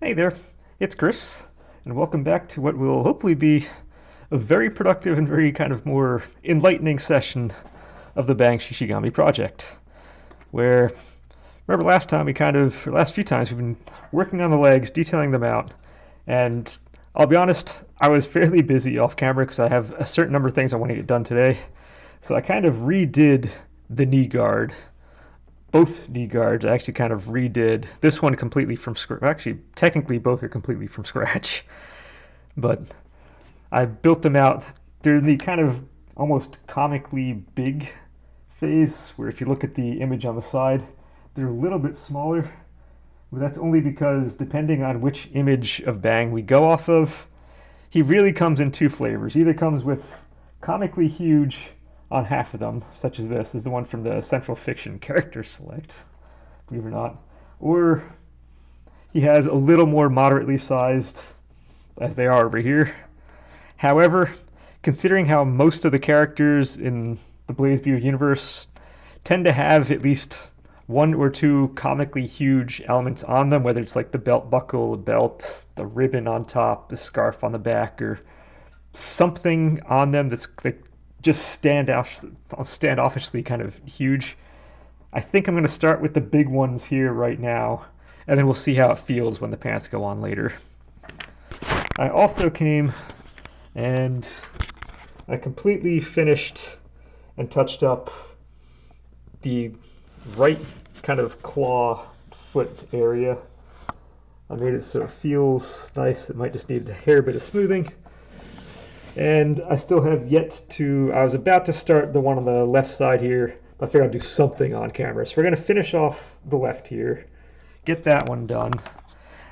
Hey there, it's Chris, and welcome back to what will hopefully be a very productive and very kind of more enlightening session of the Bang Shishigami project. Where, remember last few times we've been working on the legs, detailing them out, and I'll be honest, I was fairly busy off camera because I have a certain number of things I want to get done today. So I kind of redid the knee guard, both knee guards. I actually kind of redid this one completely from scratch. Actually, technically, both are completely from scratch, but I built them out. They're in the kind of almost comically big phase, where if you look at the image on the side, they're a little bit smaller. But that's only because depending on which image of Bang we go off of, he really comes in two flavors. He either comes with comically huge on half of them, such as this is the one from the Central Fiction character select, believe it or not, or he has a little more moderately sized, as they are over here. However, considering how most of the characters in the BlazBlue universe tend to have at least one or two comically huge elements on them, whether it's like the belt buckle, the belt, the ribbon on top, the scarf on the back, or something on them that's like just standoffishly kind of huge. I think I'm going to start with the big ones here right now, and then we'll see how it feels when the pants go on later. I also came and I completely finished and touched up the right kind of claw foot area. I made it so it feels nice. It might just need a hair bit of smoothing. And I still have yet to, I was about to start the one on the left side here, but I figured I'd do something on camera. So we're going to finish off the left here, get that one done.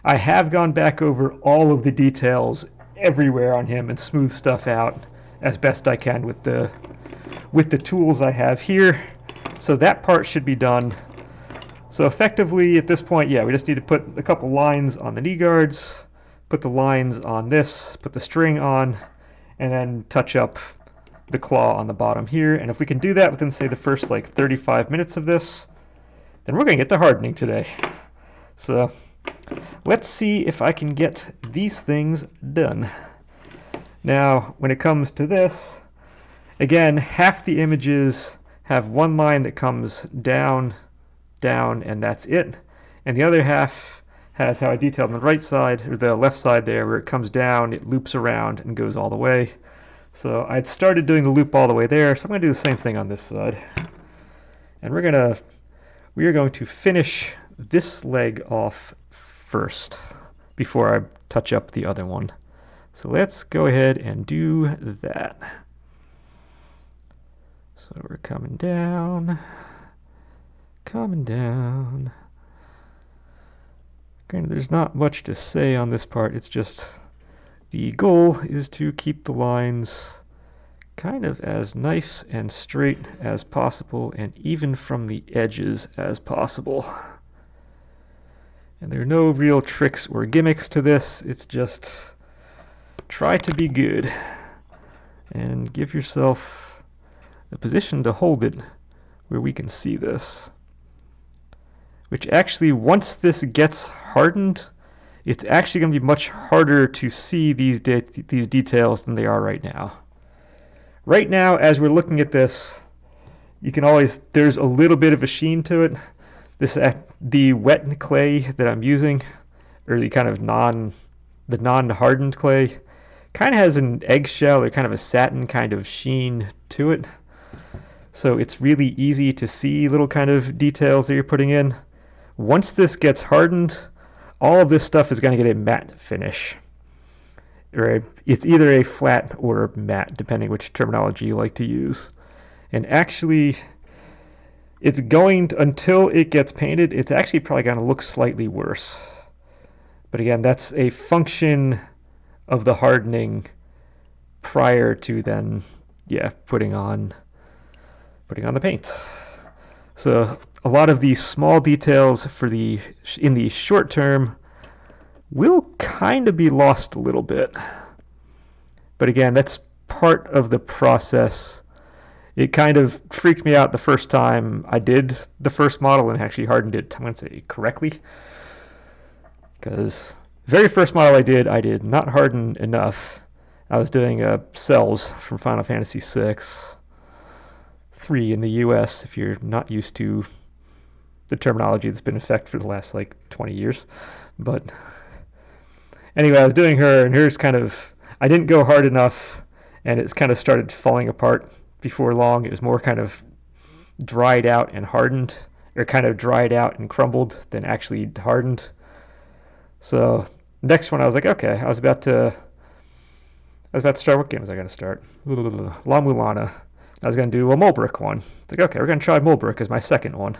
I have gone back over all of the details everywhere on him and smoothed stuff out as best I can with the tools I have here. So that part should be done. So effectively at this point, yeah, we just need to put a couple lines on the knee guards, put the lines on this, put the string on, and then touch up the claw on the bottom here. And if we can do that within, say, the first like 35 minutes of this, then we're going to get to hardening today. So let's see if I can get these things done. Now, when it comes to this, again, half the images have one line that comes down, down, and that's it. And the other half has how I detailed on the right side, or the left side there, where it comes down, it loops around, and goes all the way. So I'd started doing the loop all the way there, so I'm going to do the same thing on this side. And we are going to finish this leg off first, before I touch up the other one. So let's go ahead and do that. So we're coming down, coming down. Granted, there's not much to say on this part. It's just the goal is to keep the lines kind of as nice and straight as possible, and even from the edges as possible. And there are no real tricks or gimmicks to this. It's just try to be good and give yourself a position to hold it where we can see this. Which actually, once this gets hardened, it's actually going to be much harder to see these details than they are right now. Right now, as we're looking at this, you can always, there's a little bit of a sheen to it. The wet clay that I'm using, or the kind of non-hardened clay, kind of has an eggshell or kind of a satin kind of sheen to it. So it's really easy to see little kind of details that you're putting in. Once this gets hardened, all of this stuff is going to get a matte finish. It's either a flat or a matte, depending which terminology you like to use. And actually, it's going to, until it gets painted, it's actually probably going to look slightly worse. But again, that's a function of the hardening prior to then, yeah, putting on the paint. So a lot of these small details in the short term will kind of be lost a little bit. But again, that's part of the process. It kind of freaked me out the first time I did the first model and actually hardened it, I'm going to say, correctly. Because Very first model I did not harden enough. I was doing cells from Final Fantasy VI, 3 in the US, if you're not used to the terminology that's been in effect for the last like 20 years. But anyway, I was doing her, and hers kind of, I didn't go hard enough, and it's kind of started falling apart before long. It was more kind of dried out and hardened, or kind of dried out and crumbled than actually hardened. So next one, I was like, okay, I was about to start. What game was I going to start? La Mulana. I was going to do a Mulbrook one. It's like, okay, we're going to try Mulbrook as my second one.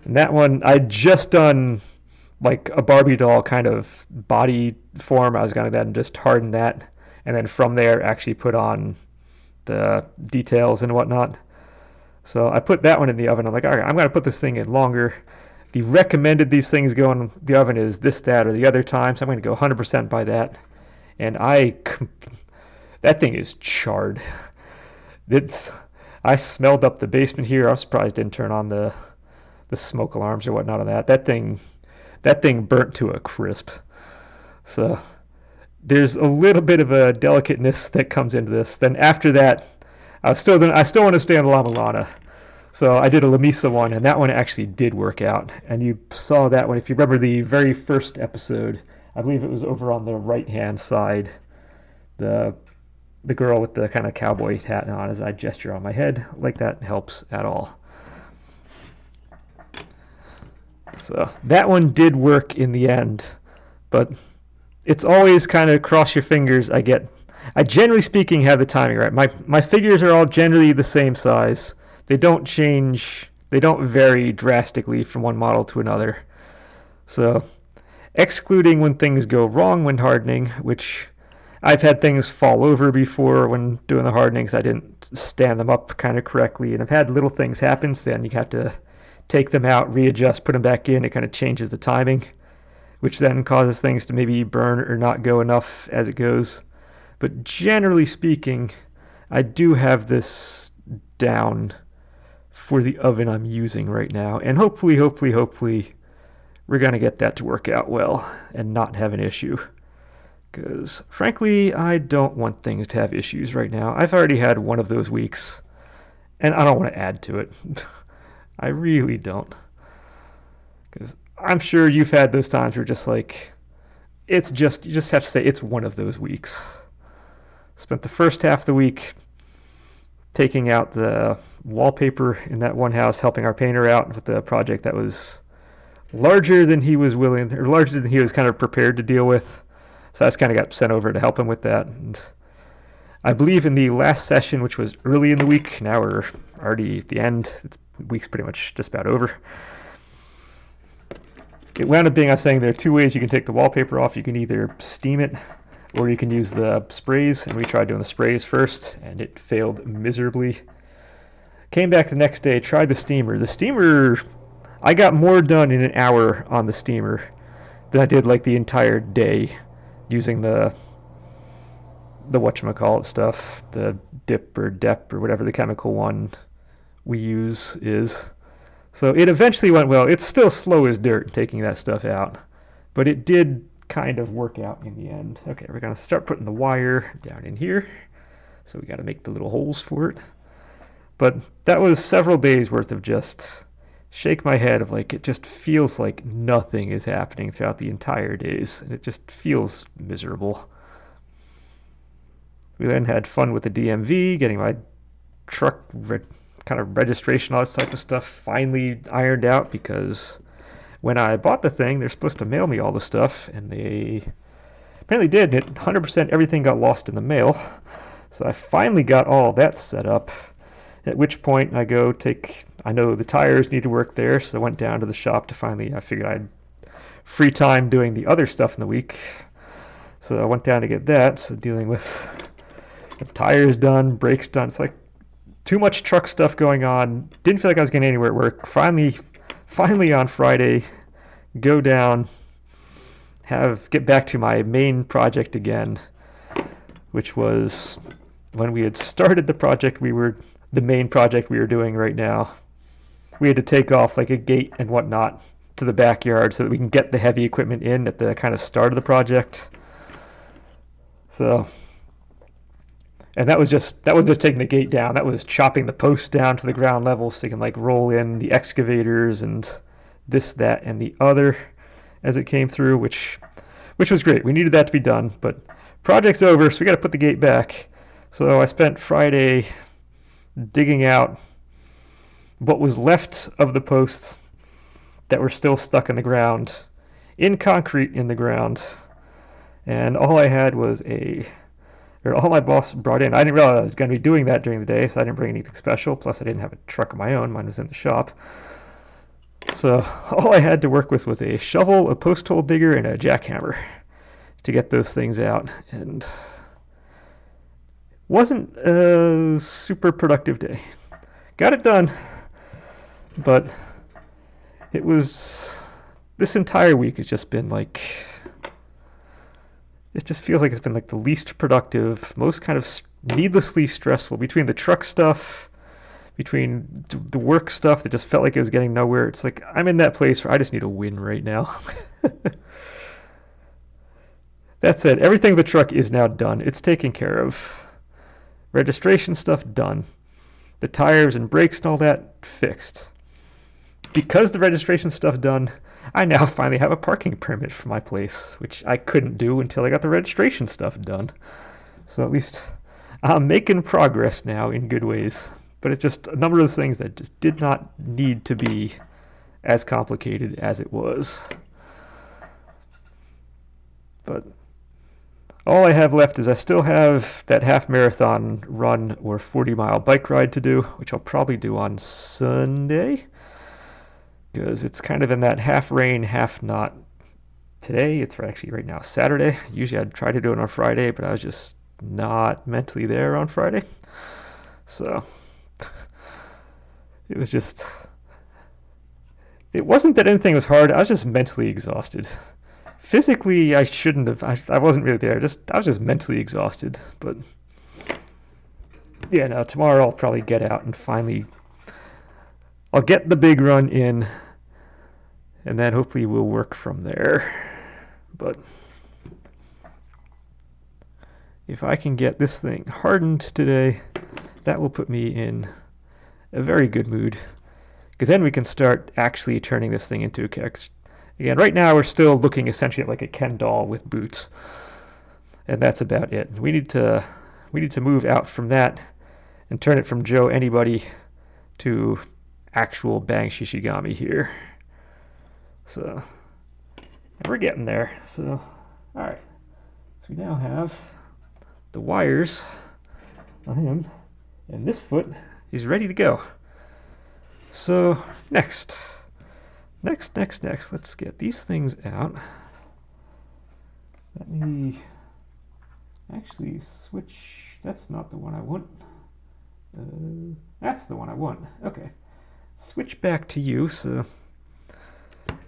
And that one, I'd just done like a Barbie doll kind of body form. I was going to then just harden that, and then from there actually put on the details and whatnot. So I put that one in the oven. I'm like, all right, I'm going to put this thing in longer. The recommended these things go in the oven is this, that, or the other time. So I'm going to go 100% by that. And that thing is charred. I smelled up the basement here. I'm surprised I didn't turn on the smoke alarms or whatnot on that. That thing burnt to a crisp. So there's a little bit of a delicateness that comes into this. Then after that, I still want to stay on the La Milana. So I did a Lamisa one, and that one actually did work out. And you saw that one, if you remember the very first episode, I believe it was over on the right-hand side. The girl with the kind of cowboy hat on as I gesture on my head, like that helps at all. So that one did work in the end, but it's always kind of cross your fingers. I generally speaking have the timing right. My figures are all generally the same size. They don't change. They don't vary drastically from one model to another. So excluding when things go wrong when hardening, which I've had things fall over before when doing the hardenings. I didn't stand them up kind of correctly, and I've had little things happen, so then you have to take them out, readjust, put them back in. It kind of changes the timing, which then causes things to maybe burn or not go enough as it goes. But generally speaking, I do have this down for the oven I'm using right now, and hopefully we're going to get that to work out well and not have an issue. Because, frankly, I don't want things to have issues right now. I've already had one of those weeks, and I don't want to add to it. I really don't. Because I'm sure you've had those times where just like, you just have to say it's one of those weeks. Spent the first half of the week taking out the wallpaper in that one house, helping our painter out with the project that was larger than he was willing, or larger than he was kind of prepared to deal with. So I just kind of got sent over to help him with that. And I believe in the last session, which was early in the week, now we're already at the end. The week's pretty much just about over. It wound up being, I was saying, there are two ways you can take the wallpaper off. You can either steam it, or you can use the sprays. And we tried doing the sprays first, and it failed miserably. Came back the next day, tried the steamer. The steamer, I got more done in an hour on the steamer than I did like the entire day using the whatchamacallit stuff, the dip or dep or whatever the chemical one we use is. So it eventually went well. It's still slow as dirt taking that stuff out, but it did kind of work out in the end. Okay, we're going to start putting the wire down in here. So we got to make the little holes for it. But that was several days worth of just shake my head of like, it just feels like nothing is happening throughout the entire days, and it just feels miserable. We then had fun with the DMV, getting my truck kind of registration, all this type of stuff finally ironed out, because when I bought the thing, they're supposed to mail me all the stuff, and they apparently did. 100% everything got lost in the mail. So I finally got all that set up, at which point I know the tires need to work there, so I went down to the shop to I figured I had free time doing the other stuff in the week. So I went down to get that, so dealing with the tires done, brakes done. It's like too much truck stuff going on. Didn't feel like I was getting anywhere at work. Finally on Friday, go down, get back to my main project again, which was when we had started the project, the main project we were doing right now. We had to take off like a gate and whatnot to the backyard so that we can get the heavy equipment in at the kind of start of the project. So, and that was just taking the gate down. That was chopping the posts down to the ground level so you can like roll in the excavators and this, that, and the other as it came through, which was great. We needed that to be done, but project's over, so we got to put the gate back. So I spent Friday digging out what was left of the posts that were still stuck in the ground, in concrete in the ground, and all I had was all my boss brought in. I didn't realize I was going to be doing that during the day, so I didn't bring anything special. Plus, I didn't have a truck of my own. Mine was in the shop. So all I had to work with was a shovel, a post hole digger, and a jackhammer to get those things out. And wasn't a super productive day. Got it done, but it was, this entire week has just been like, it just feels like it's been like the least productive, most kind of needlessly stressful, between the truck stuff, between the work stuff that just felt like it was getting nowhere. It's like I'm in that place where I just need a win right now. That said, everything with the truck is now done. It's taken care of. Registration stuff done. The tires and brakes and all that fixed. Because the registration stuff's done, I now finally have a parking permit for my place, which I couldn't do until I got the registration stuff done. So at least I'm making progress now in good ways. But it's just a number of things that just did not need to be as complicated as it was. But all I have left is I still have that half marathon run or 40-mile bike ride to do, which I'll probably do on Sunday, because it's kind of in that half rain, half not. Today, it's actually right now Saturday. Usually I'd try to do it on Friday, but I was just not mentally there on Friday. So it was just, it wasn't that anything was hard. I was just mentally exhausted. Physically, I shouldn't have. I wasn't really there. I was just mentally exhausted. But yeah, no, tomorrow I'll probably get out and finally, I'll get the big run in, and then hopefully we'll work from there. But if I can get this thing hardened today, that will put me in a very good mood, because then we can start actually turning this thing into a keg. Again, right now we're still looking essentially like a Ken doll with boots, and that's about it. We need to move out from that and turn it from Joe Anybody to actual Bang Shishigami here. So, and we're getting there. So, all right. So we now have the wires on him, and this foot is ready to go. So next, let's get these things out. Let me actually switch. That's not the one I want. That's the one I want. Okay. Switch back to you. So,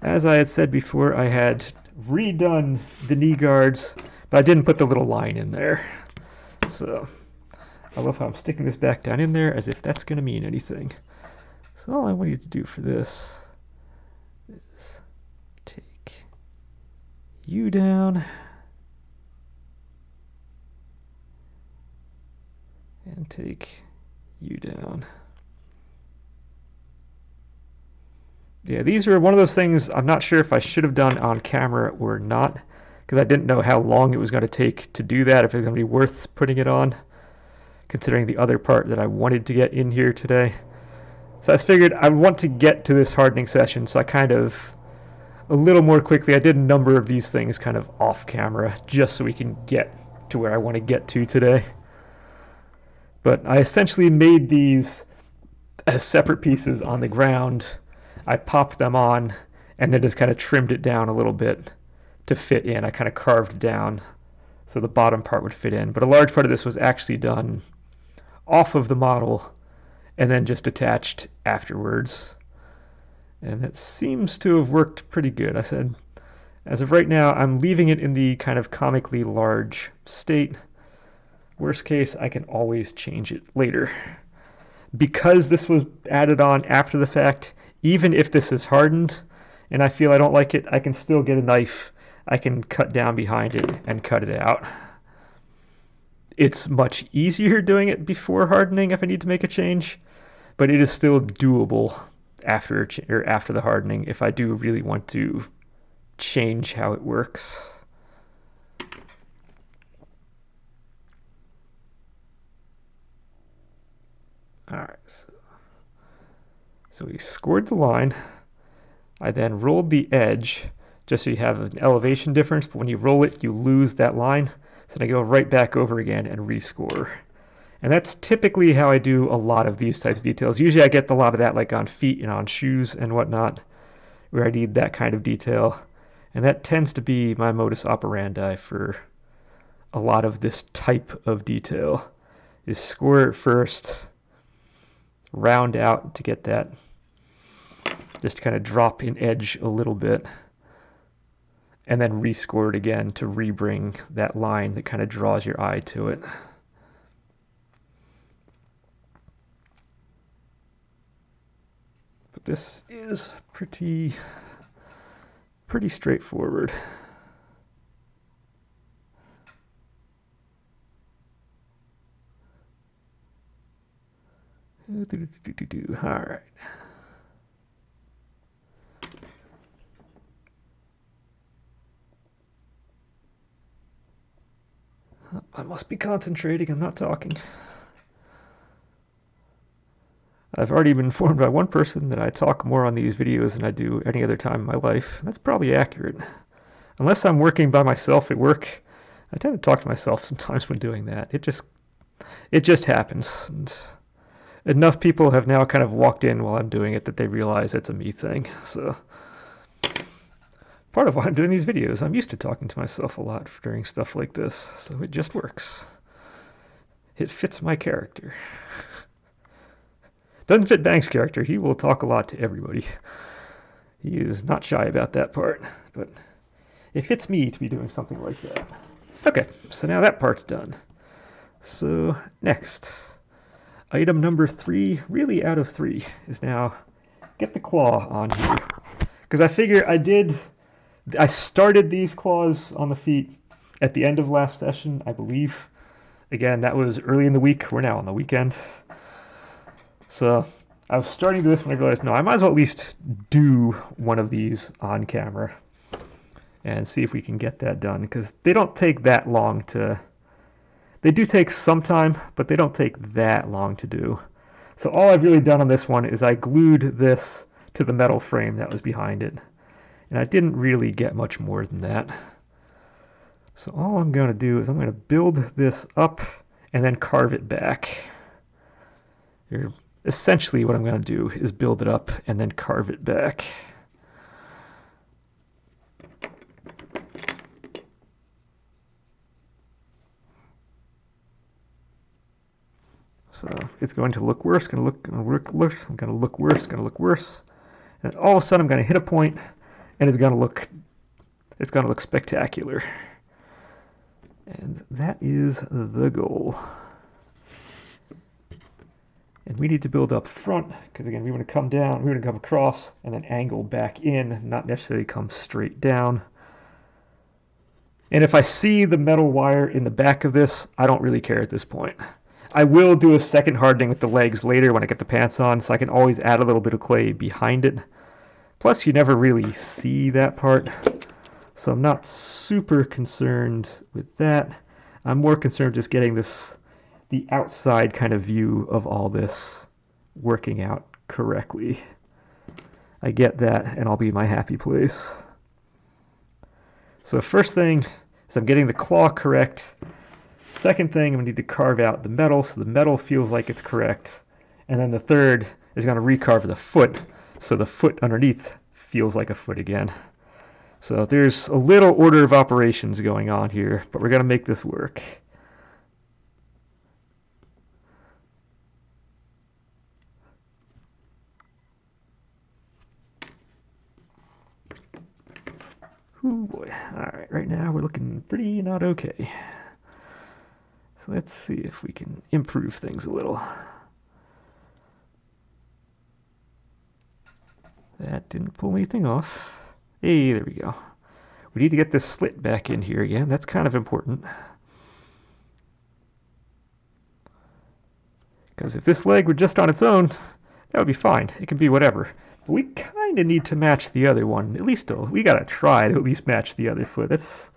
as I had said before, I had redone the knee guards, but I didn't put the little line in there. So, I love how I'm sticking this back down in there as if that's going to mean anything. So all I want you to do for this is take you down and take you down. Yeah, these are one of those things I'm not sure if I should have done on camera or not, because I didn't know how long it was going to take to do that, if it was going to be worth putting it on, considering the other part that I wanted to get in here today. So I figured I want to get to this hardening session, so I kind of, a little more quickly, I did a number of these things kind of off camera, just so we can get to where I want to get to today. But I essentially made these as separate pieces on the ground. I popped them on, and then just kind of trimmed it down a little bit to fit in. I kind of carved down so the bottom part would fit in. But a large part of this was actually done off of the model, and then just attached afterwards. And it seems to have worked pretty good. I said, as of right now, I'm leaving it in the kind of comically large state. Worst case, I can always change it later. Because this was added on after the fact, even if this is hardened and I feel I don't like it, I can still get a knife, I can cut down behind it and cut it out. It's much easier doing it before hardening if I need to make a change, but it is still doable after the hardening if I do really want to change how it works. Alright, so we scored the line. I then rolled the edge just so you have an elevation difference, but when you roll it, you lose that line. So then I go right back over again and rescore. And that's typically how I do a lot of these types of details. Usually I get a lot of that like on feet and on shoes and whatnot, where I need that kind of detail. And that tends to be my modus operandi for a lot of this type of detail, is score it first, round out to get that, just kind of drop in edge a little bit, and then rescore it again to rebring that line that kind of draws your eye to it. But this is pretty straightforward. All right. I must be concentrating, I'm not talking. I've already been informed by one person that I talk more on these videos than I do any other time in my life. That's probably accurate. Unless I'm working by myself at work, I tend to talk to myself sometimes when doing that. It just happens. And enough people have now kind of walked in while I'm doing it that they realize it's a me thing. So part of why I'm doing these videos, I'm used to talking to myself a lot during stuff like this, so it just works. It fits my character. Doesn't fit Bang's character. He will talk a lot to everybody. He is not shy about that part, but it fits me to be doing something like that. Okay, so now that part's done. So next, item number 3, really out of 3, is now get the claw on here. Because I figure I started these claws on the feet at the end of last session, I believe. Again, that was early in the week. We're now on the weekend. So I was starting to do this when I realized, no, I might as well at least do one of these on camera and see if we can get that done, because they don't take that long to... They do take some time, but they don't take that long to do. So all I've really done on this one is I glued this to the metal frame that was behind it. And I didn't really get much more than that. So all I'm going to do is I'm going to build this up and then carve it back. Essentially what I'm going to do is build it up and then carve it back. So it's going to look worse, going to look worse, going to look worse. And all of a sudden I'm going to hit a point and it's going to look spectacular. And that is the goal. And we need to build up front, because again, we want to come down, we want to come across, and then angle back in, not necessarily come straight down. And if I see the metal wire in the back of this, I don't really care at this point. I will do a second hardening with the legs later when I get the pants on, so I can always add a little bit of clay behind it. Plus, you never really see that part, so I'm not super concerned with that. I'm more concerned just getting the outside kind of view of all this working out correctly. I get that, and I'll be in my happy place. So the first thing is I'm getting the claw correct. Second thing, I'm going to need to carve out the metal so the metal feels like it's correct. And then the third is going to recarve the foot so the foot underneath feels like a foot again. So there's a little order of operations going on here, but we're going to make this work. Ooh boy. Alright, right now we're looking pretty not okay. So let's see if we can improve things a little. That didn't pull anything off. Hey, there we go. We need to get this slit back in here again. That's kind of important. Because if this leg were just on its own, that would be fine. It can be whatever. But we kind of need to match the other one. At least we got to try to at least match the other foot. That's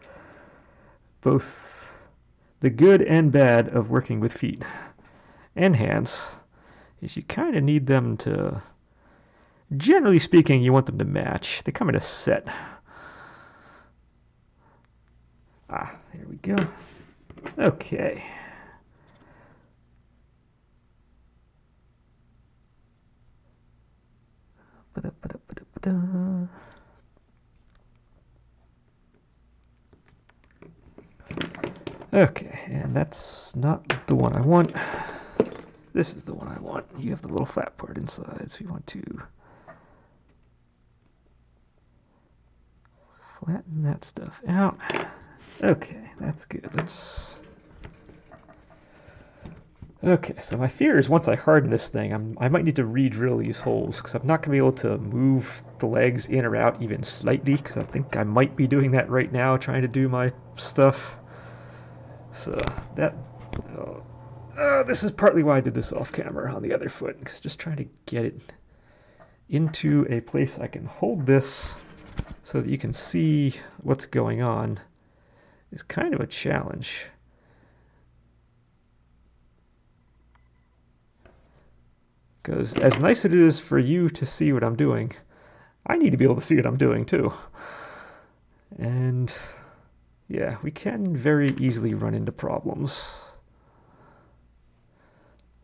both the good and bad of working with feet and hands, is you kind of need them to, generally speaking, you want them to match. They come in a set. There we go. Okay. Okay, and that's not the one I want. This is the one I want. You have the little flat part inside, so you want to flatten that stuff out. Okay, that's good. Okay, so my fear is once I harden this thing, I might need to re-drill these holes, because I'm not going to be able to move the legs in or out even slightly, because I think I might be doing that right now, trying to do my stuff. So that... this is partly why I did this off camera on the other foot, because just trying to get it into a place I can hold this so that you can see what's going on is kind of a challenge. Because as nice as it is for you to see what I'm doing, I need to be able to see what I'm doing too. And yeah, we can very easily run into problems.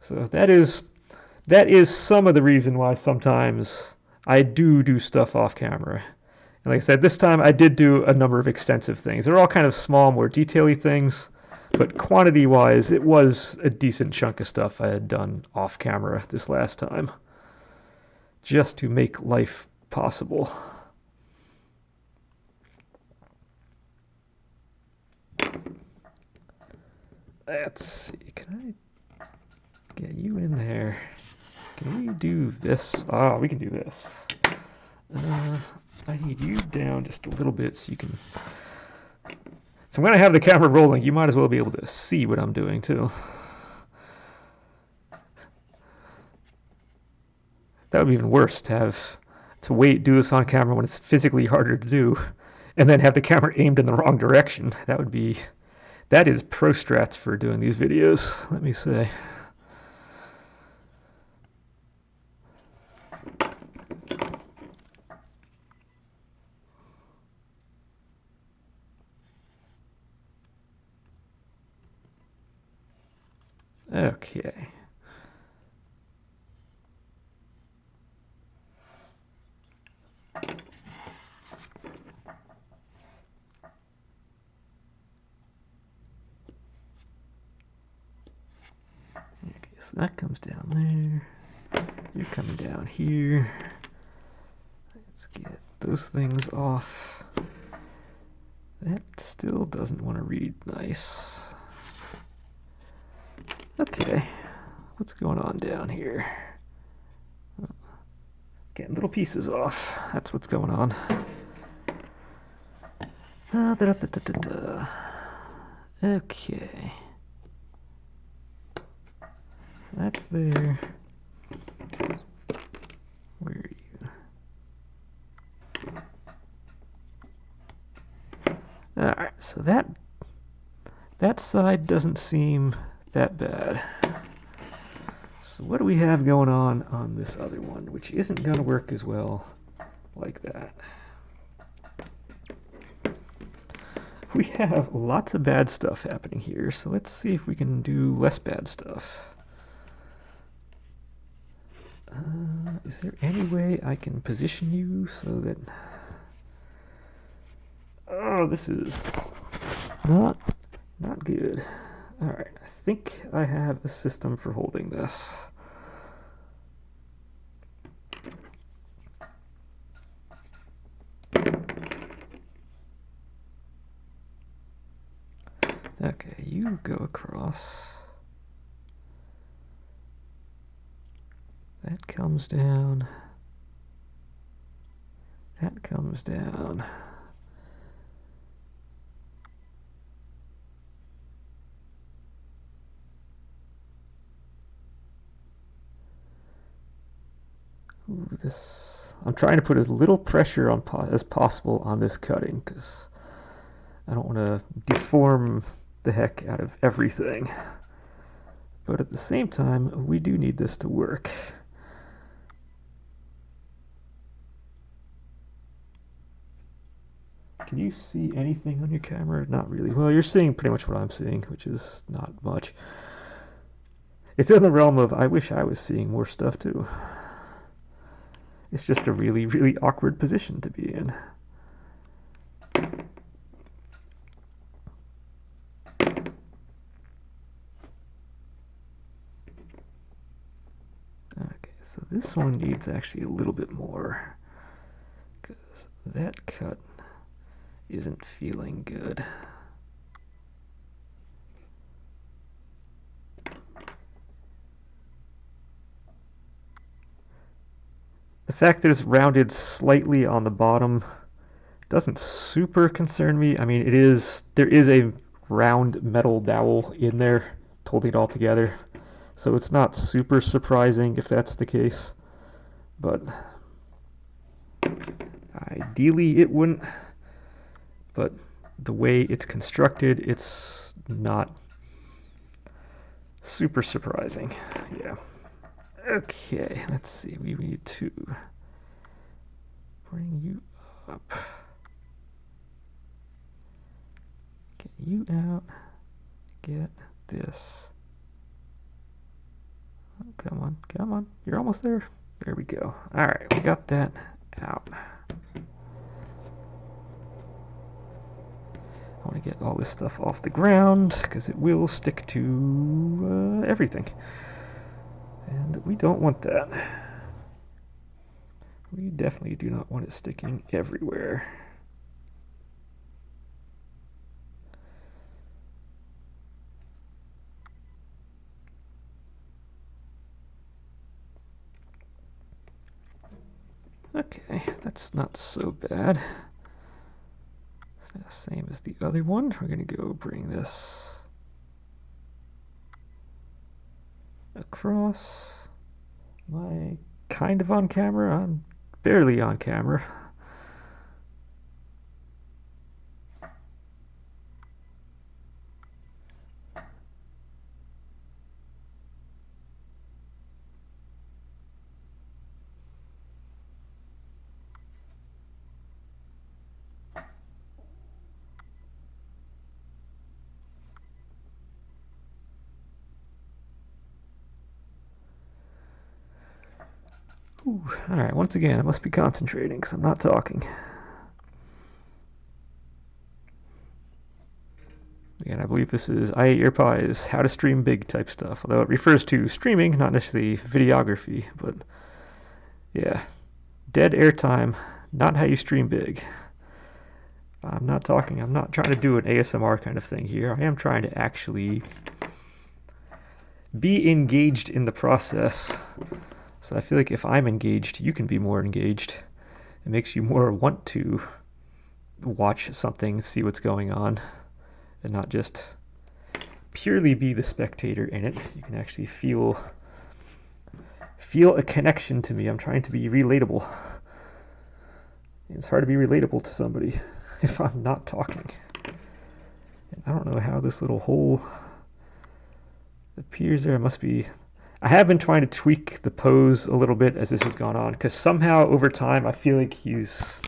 So that is some of the reason why sometimes I do stuff off camera. And like I said, this time I did do a number of extensive things. They're all kind of small, more detail-y things, but quantity-wise, it was a decent chunk of stuff I had done off camera this last time, just to make life possible. Let's see, can I get you in there? Can we do this? Ah, we can do this. I need you down just a little bit so you can... So when I have the camera rolling, you might as well be able to see what I'm doing too. That would be even worse, to do this on camera when it's physically harder to do, and then have the camera aimed in the wrong direction. That is pro strats for doing these videos, let me say. Okay. So that comes down there. You're coming down here. Let's get those things off. That still doesn't want to read nice. Okay, what's going on down here? Getting little pieces off. That's what's going on. Okay. That's there. Where are you? Alright, so that side doesn't seem that bad. So what do we have going on this other one, which isn't going to work as well like that? We have lots of bad stuff happening here, so let's see if we can do less bad stuff. Is there any way I can position you so that... Oh, this is not good. Alright, I think I have a system for holding this. Okay, you go across. That comes down. That comes down. Ooh, I'm trying to put as little pressure on as possible on this cutting because I don't want to deform the heck out of everything. But at the same time, we do need this to work. Can you see anything on your camera? Not really. Well, you're seeing pretty much what I'm seeing, which is not much. It's in the realm of I wish I was seeing more stuff too. It's just a really, really awkward position to be in. Okay, so this one needs actually a little bit more because that cut isn't feeling good. The fact that it's rounded slightly on the bottom doesn't super concern me. I mean, there is a round metal dowel in there holding it all together, so it's not super surprising if that's the case, but ideally it wouldn't. But the way it's constructed, it's not super surprising. Yeah. Okay, let's see. We need to bring you up. Get you out. Get this. Oh, come on, come on. You're almost there. There we go. All right, we got that out. I want to get all this stuff off the ground because it will stick to everything. And we don't want that. We definitely do not want it sticking everywhere. Okay, that's not so bad. Same as the other one. We're going to go bring this across. Am I kind of on camera? I'm barely on camera. Ooh, all right, once again, I must be concentrating because I'm not talking. Again, I believe this is I Ate Your Pie's how to stream big type stuff, although it refers to streaming, not necessarily videography, but yeah. Dead air time, not how you stream big. I'm not talking, I'm not trying to do an ASMR kind of thing here. I am trying to actually be engaged in the process. So I feel like if I'm engaged, you can be more engaged. It makes you more want to watch something, see what's going on, and not just purely be the spectator in it. You can actually feel a connection to me. I'm trying to be relatable. It's hard to be relatable to somebody if I'm not talking. And I don't know how this little hole appears there. It must be... I have been trying to tweak the pose a little bit as this has gone on, because somehow over time I feel like he's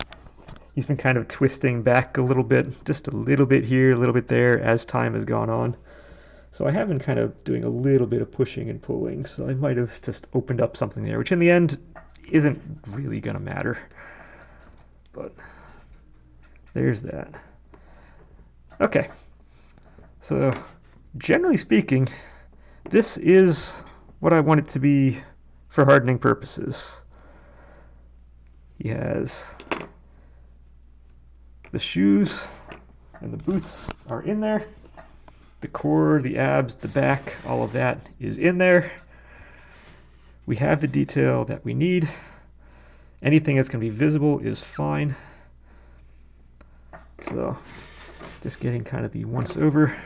been kind of twisting back a little bit, just a little bit here, a little bit there as time has gone on. So I have been kind of doing a little bit of pushing and pulling, so I might have just opened up something there, which in the end isn't really going to matter. But there's that. Okay, so generally speaking, this is what I want it to be for hardening purposes. He has the shoes and the boots are in there. The core, the abs, the back, all of that is in there. We have the detail that we need. Anything that's going to be visible is fine. So just getting kind of the once over.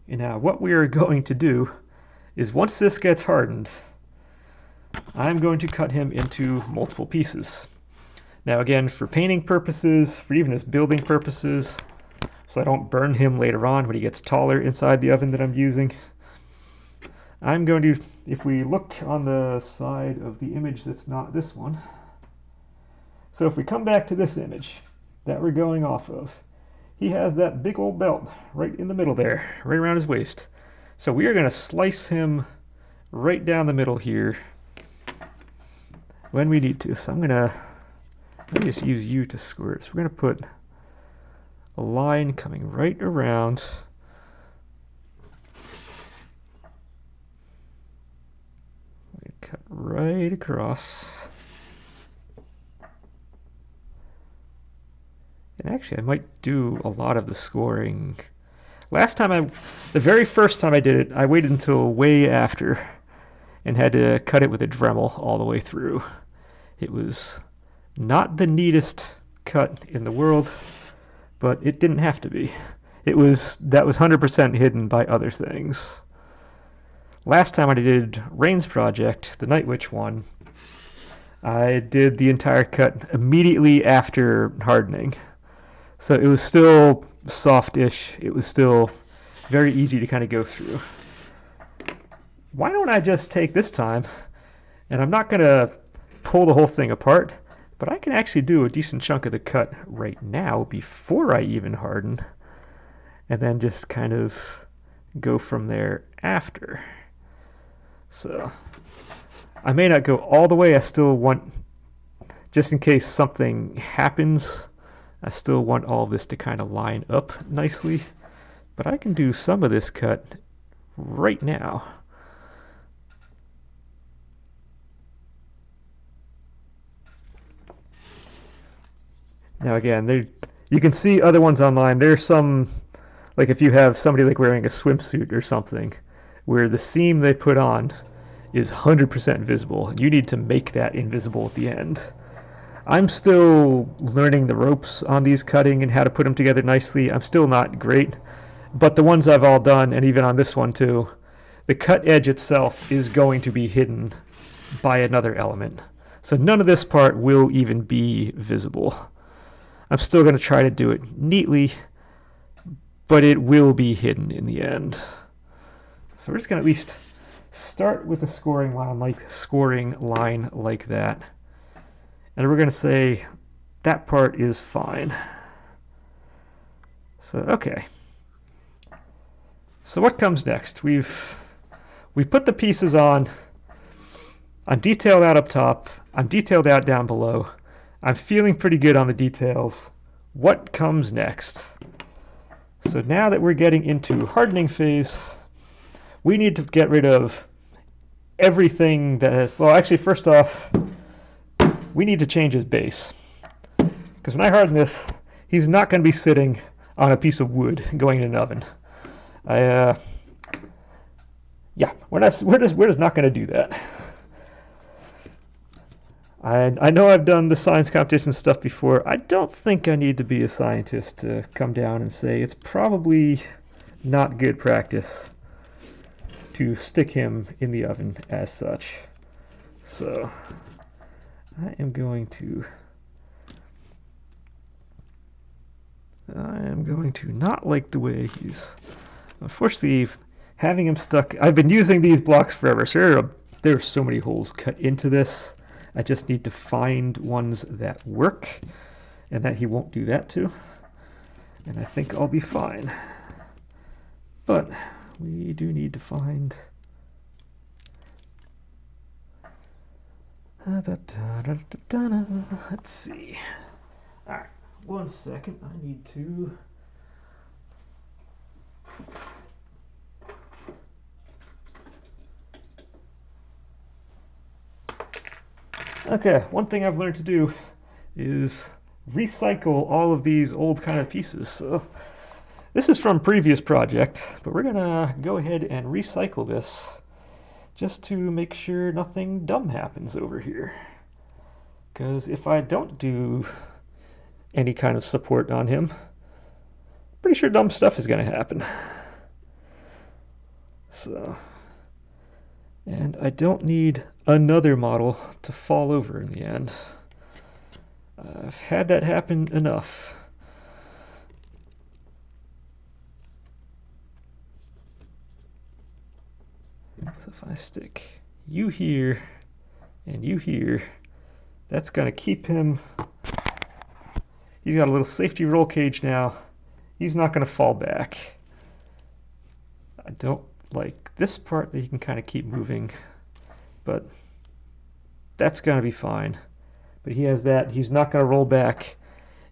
And now what we are going to do is once this gets hardened, I'm going to cut him into multiple pieces. Now again, for painting purposes, for even just building purposes, so I don't burn him later on when he gets taller inside the oven that I'm using, I'm going to, if we look on the side of the image that's not this one, so if we come back to this image that we're going off of, he has that big old belt right in the middle there, right around his waist. So we are going to slice him right down the middle here when we need to. So let me just use you to square it. So we're going to put a line coming right around. Cut right across. And actually, I might do a lot of the scoring. The very first time I did it, I waited until way after and had to cut it with a Dremel all the way through. It was not the neatest cut in the world, but it didn't have to be. That was 100% hidden by other things. Last time I did Rain's project, the Night Witch one, I did the entire cut immediately after hardening. So it was still softish. It was still very easy to kind of go through. Why don't I just take this time, and I'm not going to pull the whole thing apart, but I can actually do a decent chunk of the cut right now before I even harden, and then just kind of go from there after. So I may not go all the way. I still want, just in case something happens, I still want all of this to kind of line up nicely, but I can do some of this cut right now. Now again, you can see other ones online. There's some, like if you have somebody like wearing a swimsuit or something, where the seam they put on is 100% visible. You need to make that invisible at the end. I'm still learning the ropes on these cutting and how to put them together nicely. I'm still not great, but the ones I've all done, and even on this one too, the cut edge itself is going to be hidden by another element. So none of this part will even be visible. I'm still going to try to do it neatly, but it will be hidden in the end. So we're just going to at least start with a scoring line like that. And we're going to say that part is fine. So, okay. So what comes next? We put the pieces on. I'm detailed out up top. I'm detailed out down below. I'm feeling pretty good on the details. What comes next? So now that we're getting into hardening phase, we need to get rid of everything that has, well, actually, first off, we need to change his base. Because when I harden this, he's not going to be sitting on a piece of wood going in an oven. Yeah, we're just not going to do that. I know I've done the science competition stuff before. I don't think I need to be a scientist to come down and say it's probably not good practice to stick him in the oven as such. So I am going to not like the way he's, unfortunately, having him stuck. I've been using these blocks forever, so there are so many holes cut into this. I just need to find ones that work and that he won't do that to. And I think I'll be fine. But we do need to find... Let's see. Alright, 1 second. I need to... Okay, one thing I've learned to do is recycle all of these old kind of pieces. So this is from previous project, but we're gonna go ahead and recycle this just to make sure nothing dumb happens over here. Because if I don't do any kind of support on him, pretty sure dumb stuff is going to happen. So, and I don't need another model to fall over in the end. I've had that happen enough. So if I stick you here and you here, that's going to keep him. He's got a little safety roll cage now. He's not going to fall back. I don't like this part that he can kind of keep moving, but that's going to be fine. But he has that. He's not going to roll back.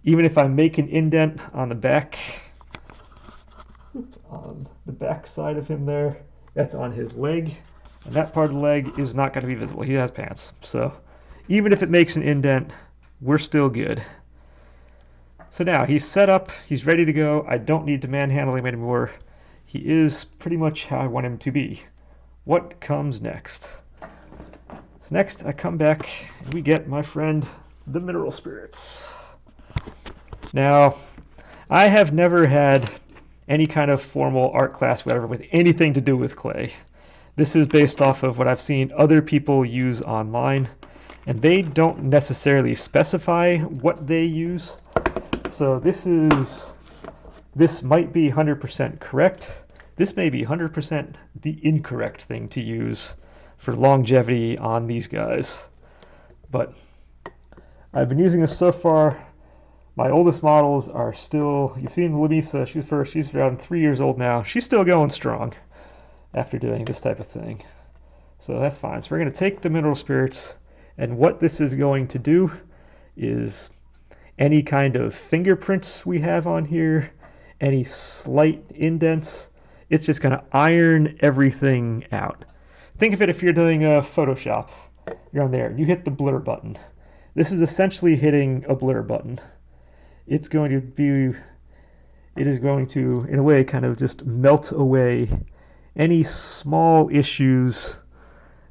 Even if I make an indent on the back side of him there, that's on his leg. And that part of the leg is not going to be visible. He has pants. So even if it makes an indent, we're still good. So now he's set up. He's ready to go. I don't need to manhandle him anymore. He is pretty much how I want him to be. What comes next? So next I come back and we get my friend, the mineral spirits. Now, I have never had any kind of formal art class, whatever, with anything to do with clay. This is based off of what I've seen other people use online, and they don't necessarily specify what they use. So this might be 100% correct. This may be 100% the incorrect thing to use for longevity on these guys. But I've been using this so far. My oldest models are still, you've seen Lamisa, she's around 3 years old now. She's still going strong after doing this type of thing. So that's fine. So we're going to take the mineral spirits, and what this is going to do is any kind of fingerprints we have on here, any slight indents, it's just going to iron everything out. Think of it if you're doing a Photoshop. You're on there. You hit the blur button. This is essentially hitting a blur button. It is going to, in a way, kind of just melt away any small issues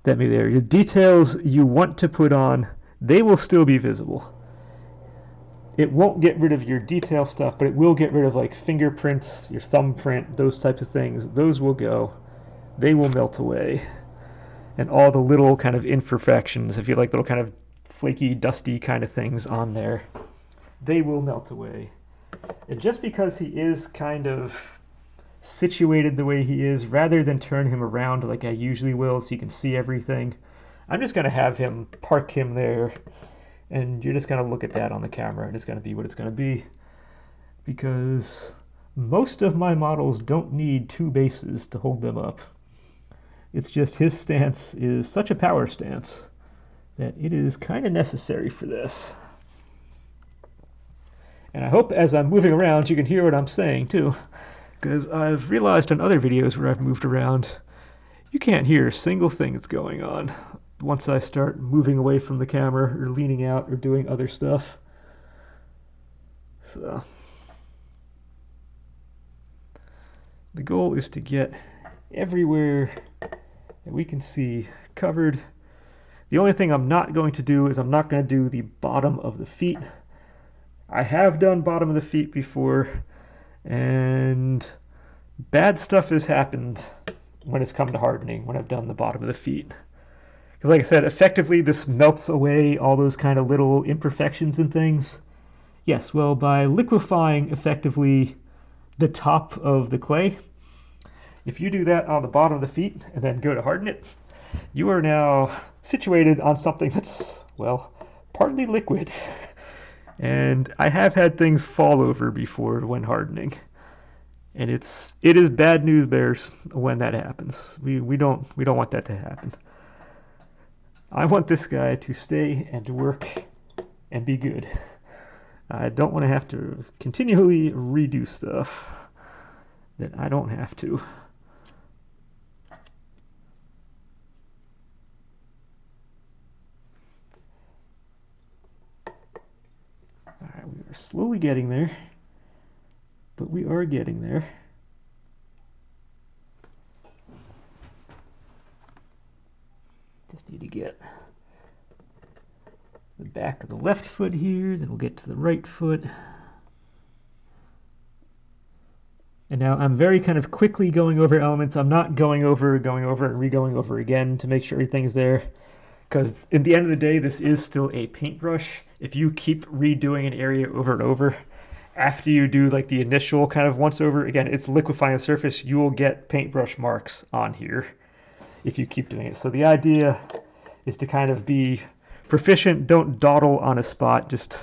that may be there. The details you want to put on, they will still be visible. It won't get rid of your detail stuff, but it will get rid of like fingerprints, your thumbprint, those types of things. Those will go. They will melt away. And all the little kind of imperfections, if you like little kind of flaky, dusty kind of things on there, they will melt away. And just because he is kind of situated the way he is, rather than turn him around like I usually will so you can see everything, I'm just going to have him park him there, and you're just going to look at that on the camera, and it's going to be what it's going to be. Because most of my models don't need two bases to hold them up. It's just his stance is such a power stance that it is kind of necessary for this. And I hope as I'm moving around you can hear what I'm saying too, because I've realized in other videos where I've moved around, you can't hear a single thing that's going on once I start moving away from the camera or leaning out or doing other stuff. So the goal is to get everywhere that we can see covered. The only thing I'm not going to do is I'm not going to do the bottom of the feet. I have done bottom of the feet before, and bad stuff has happened when it's come to hardening, when I've done the bottom of the feet. Because like I said, effectively this melts away all those kind of little imperfections and things. Yes, well, by liquefying effectively the top of the clay, if you do that on the bottom of the feet and then go to harden it, you are now situated on something that's, well, partly liquid. And I have had things fall over before when hardening. And it is bad news bears when that happens. We don't want that to happen. I want this guy to stay and to work and be good. I don't want to have to continually redo stuff that I don't have to. Alright, we are slowly getting there, but we are getting there. Just need to get the back of the left foot here, then we'll get to the right foot. And now I'm very kind of quickly going over elements. I'm not going over, and re-going over again to make sure everything's there. Because at the end of the day, this is still a paintbrush. If you keep redoing an area over and over, after you do like the initial kind of once over, again, it's liquefying the surface, you will get paintbrush marks on here if you keep doing it. So the idea is to kind of be proficient, don't dawdle on a spot, just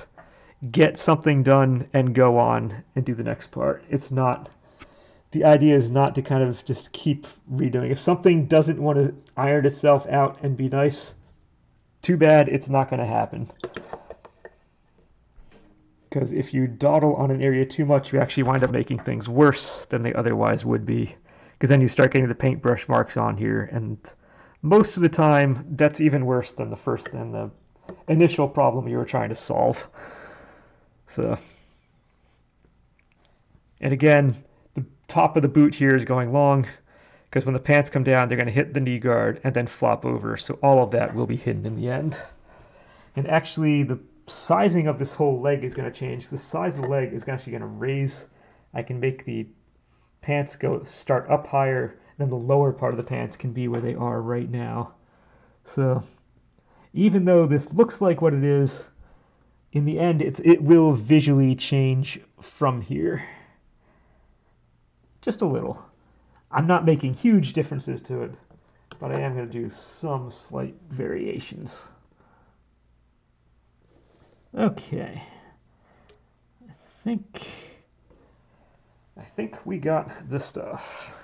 get something done and go on and do the next part. It's not, the idea is not to kind of just keep redoing. If something doesn't want to iron itself out and be nice, too bad, it's not going to happen. Because if you dawdle on an area too much, you actually wind up making things worse than they otherwise would be. Because then you start getting the paintbrush marks on here, and most of the time, that's even worse than the initial problem you were trying to solve. So, and again, the top of the boot here is going long, because when the pants come down, they're going to hit the knee guard and then flop over. So all of that will be hidden in the end. And actually, the sizing of this whole leg is going to change. The size of the leg is actually going to raise. I can make the pants start up higher, then the lower part of the pants can be where they are right now. So even though this looks like what it is, in the end, it will visually change from here. Just a little. I'm not making huge differences to it, but I am going to do some slight variations. Okay. I think we got the stuff.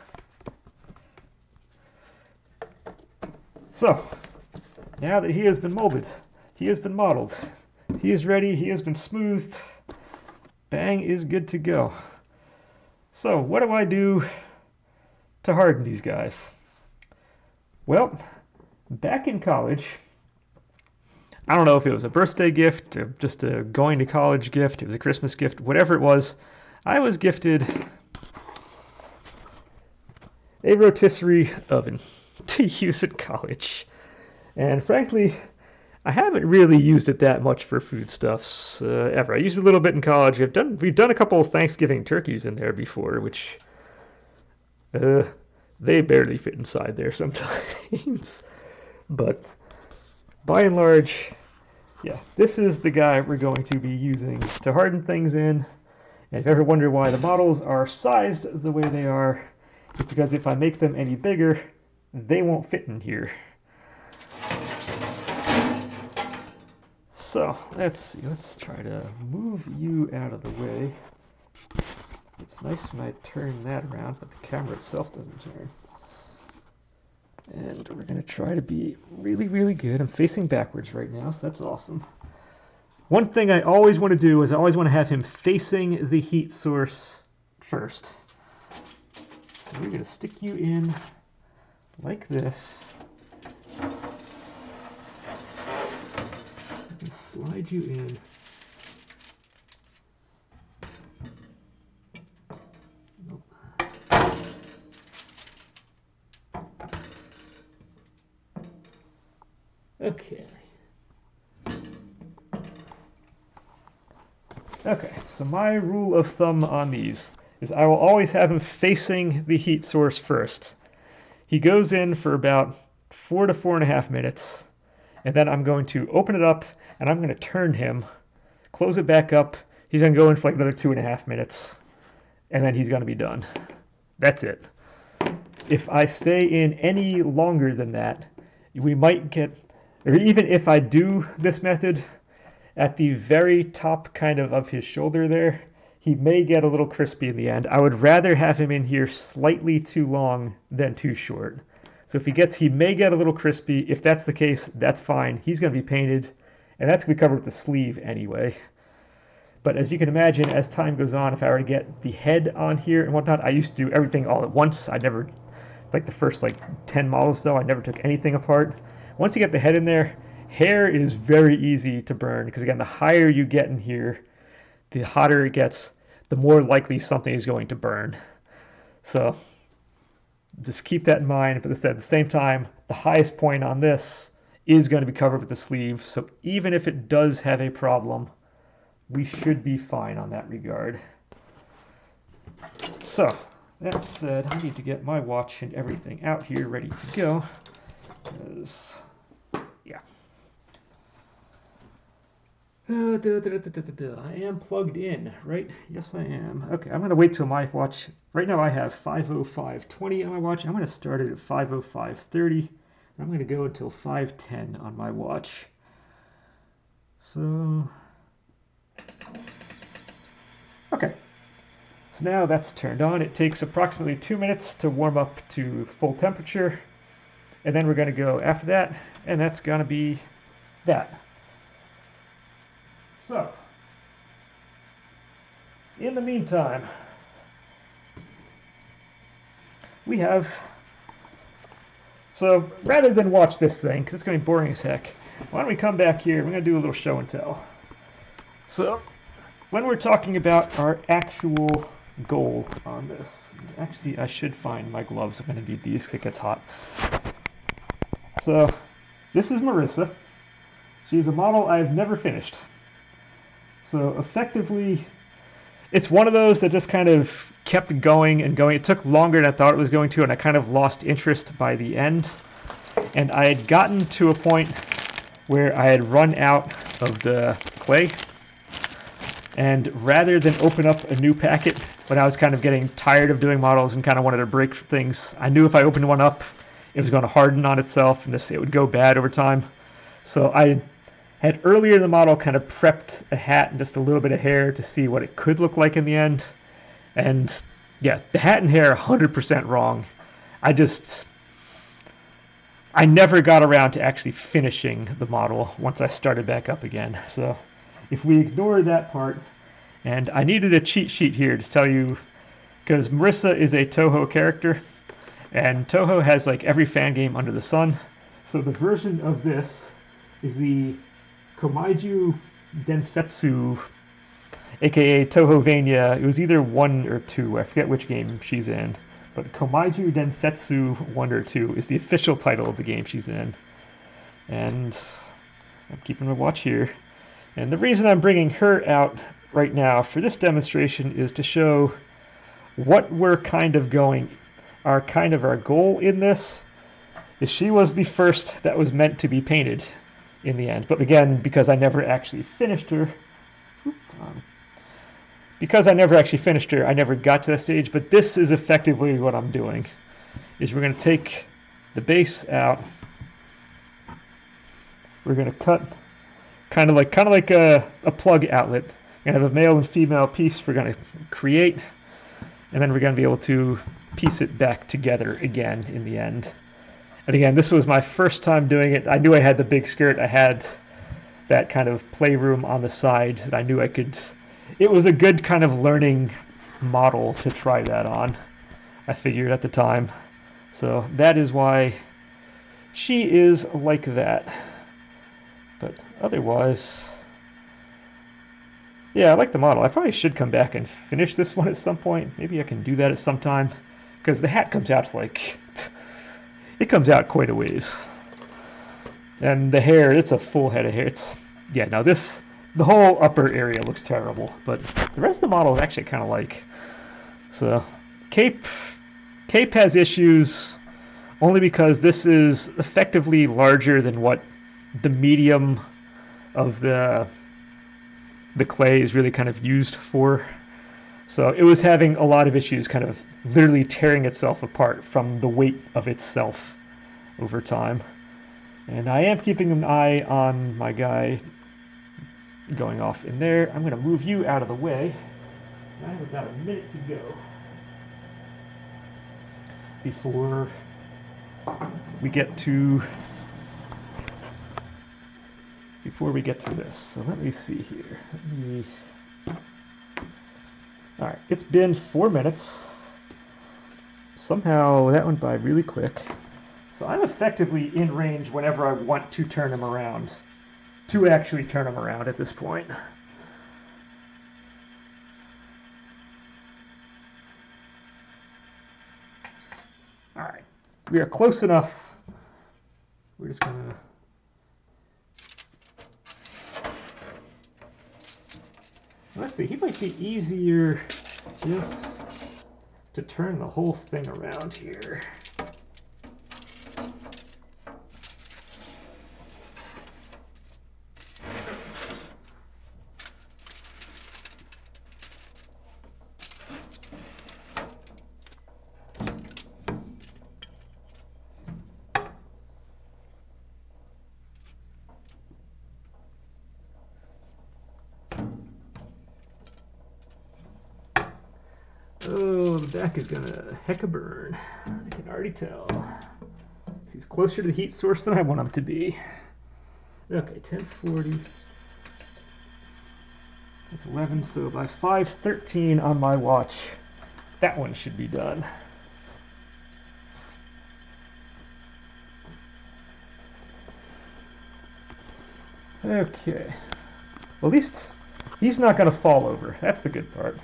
So, now that he has been molded, he has been modeled, he is ready, he has been smoothed, bang is good to go. So, what do I do to harden these guys? Well, back in college, I don't know if it was a birthday gift, or just a going to college gift, it was a Christmas gift, whatever it was, I was gifted a rotisserie oven to use in college. And frankly, I haven't really used it that much for foodstuffs ever. I used it a little bit in college. We've done a couple of Thanksgiving turkeys in there before, which they barely fit inside there sometimes. But by and large, yeah, this is the guy we're going to be using to harden things in. And if you ever wonder why the models are sized the way they are, it's because if I make them any bigger, they won't fit in here. So let's see, let's try to move you out of the way. It's nice when I turn that around, but the camera itself doesn't turn. And we're going to try to be really, really good. I'm facing backwards right now, so that's awesome. One thing I always want to do is I always want to have him facing the heat source first. So we're going to stick you in like this. And slide you in. Okay. Okay, so my rule of thumb on these is I will always have him facing the heat source first. He goes in for about 4 to 4.5 minutes, and then I'm going to open it up, and I'm going to turn him, close it back up. He's going to go in for like another 2.5 minutes, and then he's going to be done. That's it. If I stay in any longer than that, we might get, or even if I do this method, at the very top kind of his shoulder there, he may get a little crispy in the end. I would rather have him in here slightly too long than too short. So if he may get a little crispy. If that's the case, that's fine. He's going to be painted, and that's going to be covered with the sleeve anyway. But as you can imagine, as time goes on, if I were to get the head on here and whatnot, I used to do everything all at once. I never, like the first 10 models though, I never took anything apart. Once you get the head in there, hair is very easy to burn, because again, the higher you get in here, the hotter it gets, the more likely something is going to burn. So just keep that in mind. But at the same time, the highest point on this is going to be covered with the sleeve. So even if it does have a problem, we should be fine on that regard. So that said, I need to get my watch and everything out here ready to go. Because, yeah. I am plugged in, right? Yes, I am. Okay, I'm going to wait till my watch. Right now I have 5:05:20 on my watch. I'm going to start it at 5:05:30. I'm going to go until 5:10 on my watch. So, okay. So now that's turned on. It takes approximately 2 minutes to warm up to full temperature. And then we're going to go after that, and that's going to be that. So, in the meantime, we have... So, rather than watch this thing, because it's going to be boring as heck, why don't we come back here, we're going to do a little show and tell. So, when we're talking about our actual goal on this, actually I should find my gloves, I'm going to need these because it gets hot. So, this is Marissa. She's a model I've never finished. So, effectively, it's one of those that just kind of kept going and going. It took longer than I thought it was going to, and I kind of lost interest by the end. And I had gotten to a point where I had run out of the clay. And rather than open up a new packet, when I was kind of getting tired of doing models and kind of wanted to break things, I knew if I opened one up, it was going to harden on itself and it would go bad over time. So I had earlier in the model kind of prepped a hat and just a little bit of hair to see what it could look like in the end. And yeah, the hat and hair are 100% wrong. I never got around to actually finishing the model once I started back up again. So if we ignore that part, and I needed a cheat sheet here to tell you, because Marissa is a Toho character, and Toho has like every fan game under the sun. So the version of this is the Komaiju Densetsu, aka Tohovania. It was either 1 or 2. I forget which game she's in. But Komaiju Densetsu 1 or 2 is the official title of the game she's in. And I'm keeping my watch here. And the reason I'm bringing her out right now for this demonstration is to show what we're kind of going, our goal in this is she was the first that was meant to be painted in the end. But again, because I never actually finished her, I never got to that stage. But this is effectively what I'm doing, is we're going to take the base out. We're going to cut kind of like a plug outlet. We're going to have a male and female piece we're going to create, and then we're going to be able to piece it back together again in the end. And again, this was my first time doing it. I knew I had the big skirt. I had that kind of playroom on the side that I knew I could... It was a good kind of learning model to try that on, I figured at the time. So that is why she is like that. But otherwise, yeah, I like the model. I probably should come back and finish this one at some point. Maybe I can do that at some time, because the hat comes out like... It comes out quite a ways. And the hair, it's a full head of hair. Yeah, now the whole upper area looks terrible, but the rest of the model is actually kind of like. So, Cape has issues only because this is effectively larger than what the medium of the clay is really kind of used for. So it was having a lot of issues, kind of literally tearing itself apart from the weight of itself over time. And I am keeping an eye on my guy going off in there. I'm going to move you out of the way. I have about a minute to go before we get to this. So let me see here. All right, it's been 4 minutes. Somehow that went by really quick. So I'm effectively in range whenever I want to turn him around. To actually turn him around at this point. All right, we are close enough. We're just gonna Let's see, he might be easier just to turn the whole thing around here. Oh, the back is gonna heck a burn. I can already tell. He's closer to the heat source than I want him to be. Okay, 1040. That's 11, so by 5:13 on my watch, that one should be done. Okay. Well, at least he's not going to fall over. That's the good part.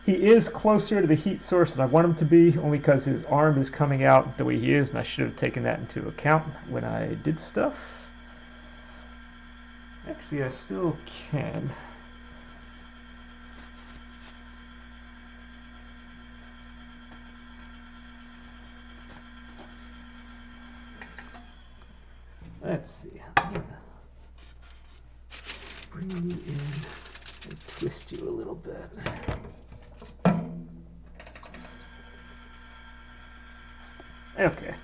He is closer to the heat source than I want him to be, only because his arm is coming out the way he is, and I should have taken that into account when I did stuff. Actually, I still can. Let's see. I'm gonna bring you in and twist you a little bit. Okay.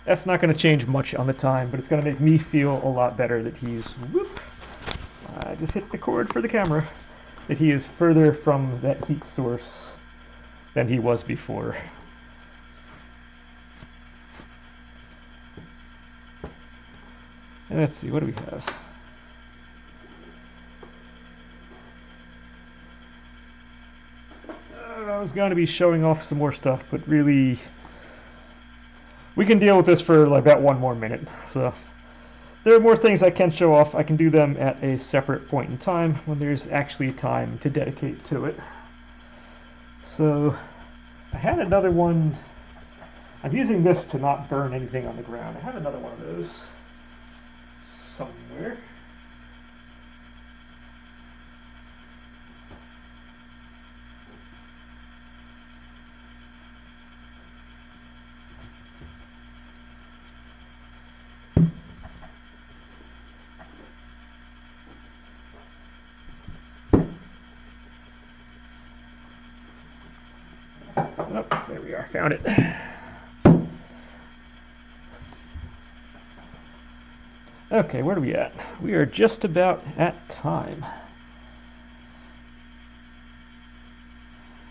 That's not going to change much on the time, but it's going to make me feel a lot better that he's, whoop, I just hit the cord for the camera, that he is further from that heat source than he was before. And let's see, what do we have? I was going to be showing off some more stuff, but really, we can deal with this for like about 1 more minute. So there are more things I can show off. I can do them at a separate point in time when there's actually time to dedicate to it. So I had another one. I'm using this to not burn anything on the ground. I have another one of those somewhere. Oh, there we are, found it. Okay, where are we at? We are just about at time.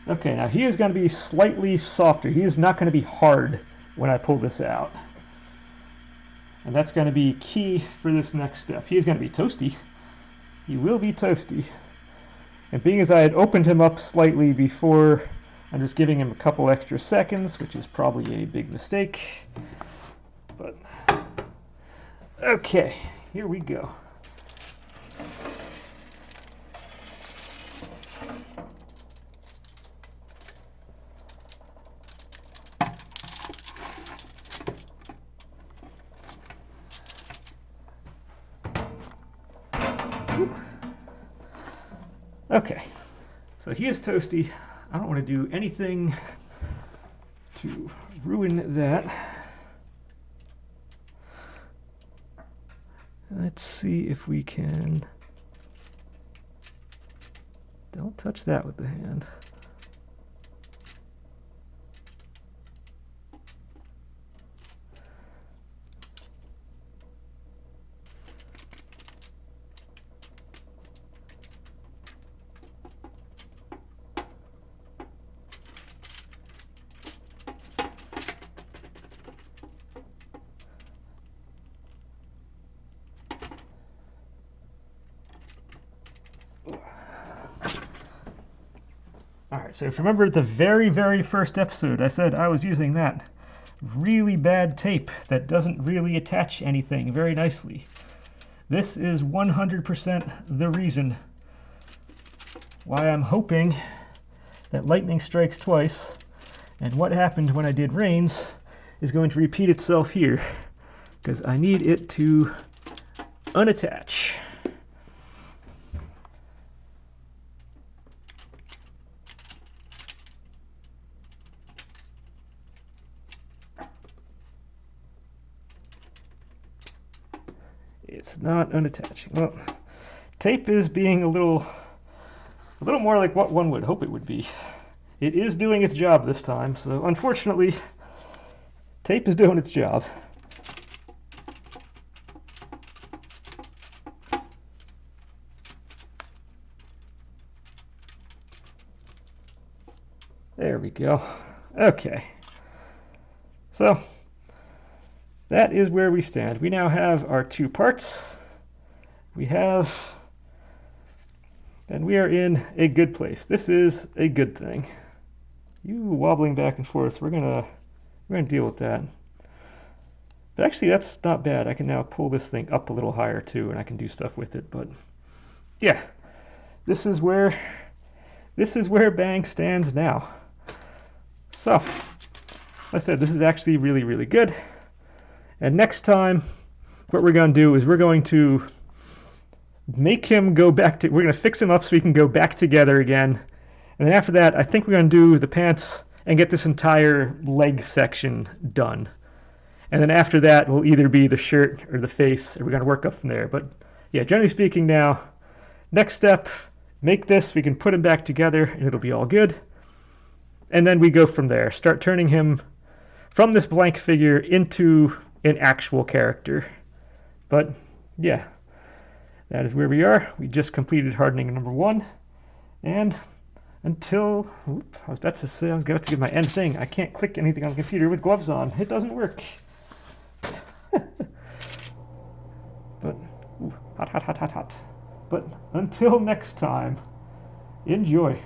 Okay, now he is going to be slightly softer. He is not going to be hard when I pull this out. And that's going to be key for this next step. He is going to be toasty. He will be toasty. And being as I had opened him up slightly before, I'm just giving him a couple extra seconds, which is probably a big mistake. But okay, here we go. Okay, so he is toasty. I don't want to do anything to ruin that. Let's see if we can... Don't touch that with the hand. Alright, so if you remember the very, very first episode, I said I was using that really bad tape that doesn't really attach anything very nicely. This is 100% the reason why I'm hoping that lightning strikes twice, and what happened when I did rains is going to repeat itself here, because I need it to unattach. It's not unattaching. Well, tape is being a little more like what one would hope it would be. It is doing its job this time, so unfortunately, tape is doing its job. There we go. Okay. So, that is where we stand. We now have our two parts. And we are in a good place. This is a good thing. You wobbling back and forth, we're gonna deal with that. But actually, that's not bad. I can now pull this thing up a little higher too, and I can do stuff with it. But yeah, this is where Bang stands now. So, like I said, this is actually really, really good. And next time, what we're going to do is we're going to make him go back to, we're going to fix him up so he can go back together again. And then after that, I think we're going to do the pants and get this entire leg section done. And then after that, will either be the shirt or the face, and we're going to work up from there. But yeah, generally speaking now, next step, make this, we can put him back together, and it'll be all good. And then we go from there. Start turning him from this blank figure into an actual character. But yeah, that is where we are. We just completed hardening number 1. And until, I was about to say, I was about to give my end thing. I can't click anything on the computer with gloves on. It doesn't work. But, hot, hot, hot, hot, hot. But until next time, enjoy.